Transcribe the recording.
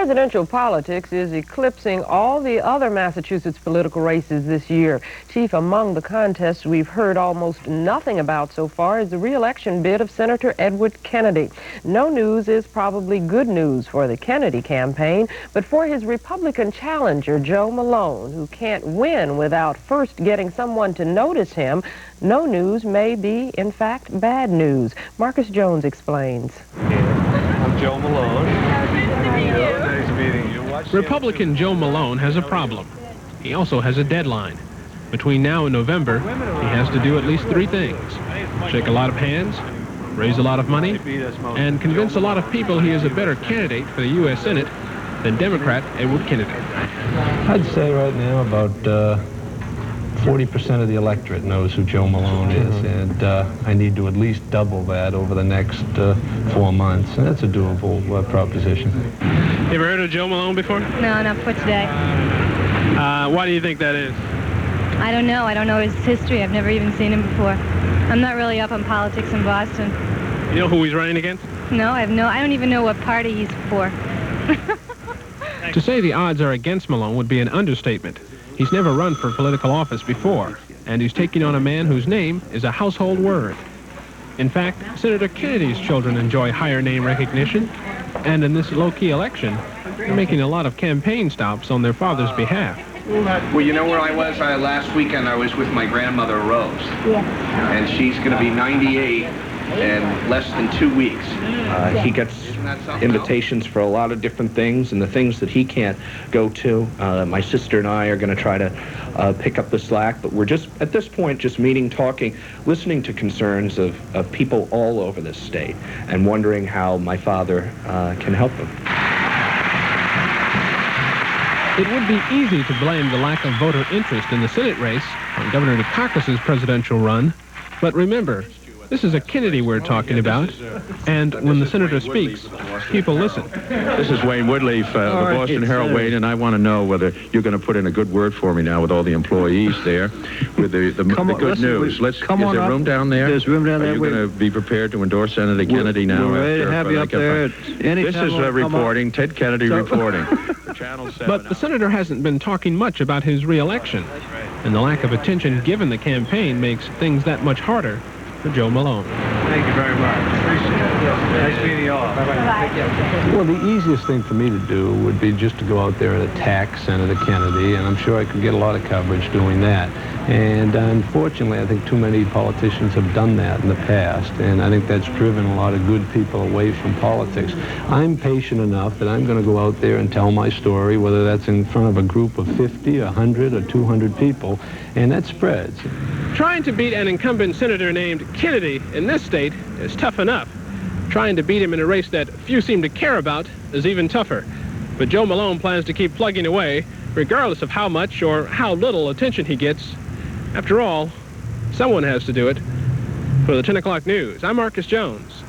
Presidential politics is eclipsing all the other Massachusetts political races this year. Chief among the contests we've heard almost nothing about so far is the re-election bid of Senator Edward Kennedy. No news is probably good news for the Kennedy campaign, but for his Republican challenger, Joe Malone, who can't win without first getting someone to notice him, no news may be, in fact, bad news. Marcus Jones explains. I'm Joe Malone. Nice meeting you. Republican Joe Malone has a problem. He also has a deadline. Between now and November, he has to do at least 3 things: shake a lot of hands, raise a lot of money, and convince a lot of people he is a better candidate for the U.S. Senate than Democrat Edward Kennedy. I'd say right now about 40% of the electorate knows who Joe Malone is, and I need to at least double that over the next 4 months, and that's a doable proposition. You ever heard of Joe Malone before? No, not for today. Why do you think that is? I don't know. I don't know his history. I've never even seen him before. I'm not really up on politics in Boston. You know who he's running against? No, I don't even know what party he's for. To say the odds are against Malone would be an understatement. He's never run for political office before, and he's taking on a man whose name is a household word. In fact, Senator Kennedy's children enjoy higher name recognition, and in this low-key election, they're making a lot of campaign stops on their father's behalf. Well, you know where I was last weekend? I was with my grandmother, Rose. Yes. And she's going to be 98 in less than 2 weeks. He gets invitations for a lot of different things, and the things that he can't go to, my sister and I are going to try to pick up the slack, but we're just, at this point, just meeting, talking, listening to concerns of people all over this state, and wondering how my father can help them. It would be easy to blame the lack of voter interest in the Senate race on Governor Dukakis's presidential run, but remember, this is a Kennedy we're talking about, and when the senator speaks, people listen. This is Wayne Woodley, the Boston Herald, Wayne, and I want to know whether you're going to put in a good word for me now with all the employees there, with the good news. Is there room down there? There's room down there. Are you going to be prepared to endorse Senator Kennedy now? We're ready to have you up there. This is reporting, Ted Kennedy reporting. But the senator hasn't been talking much about his re-election, and the lack of attention given the campaign makes things that much harder for Joe Malone. Thank you very much. Appreciate it. Nice meeting you all. Well, the easiest thing for me to do would be just to go out there and attack Senator Kennedy, and I'm sure I could get a lot of coverage doing that. And unfortunately, I think too many politicians have done that in the past, and I think that's driven a lot of good people away from politics. I'm patient enough that I'm going to go out there and tell my story, whether that's in front of a group of 50, 100, or 200 people, and that spreads. Trying to beat an incumbent senator named Kennedy in this state is tough enough. Trying to beat him in a race that few seem to care about is even tougher. But Joe Malone plans to keep plugging away, regardless of how much or how little attention he gets. After all, someone has to do it. For the 10 o'clock news, I'm Marcus Jones.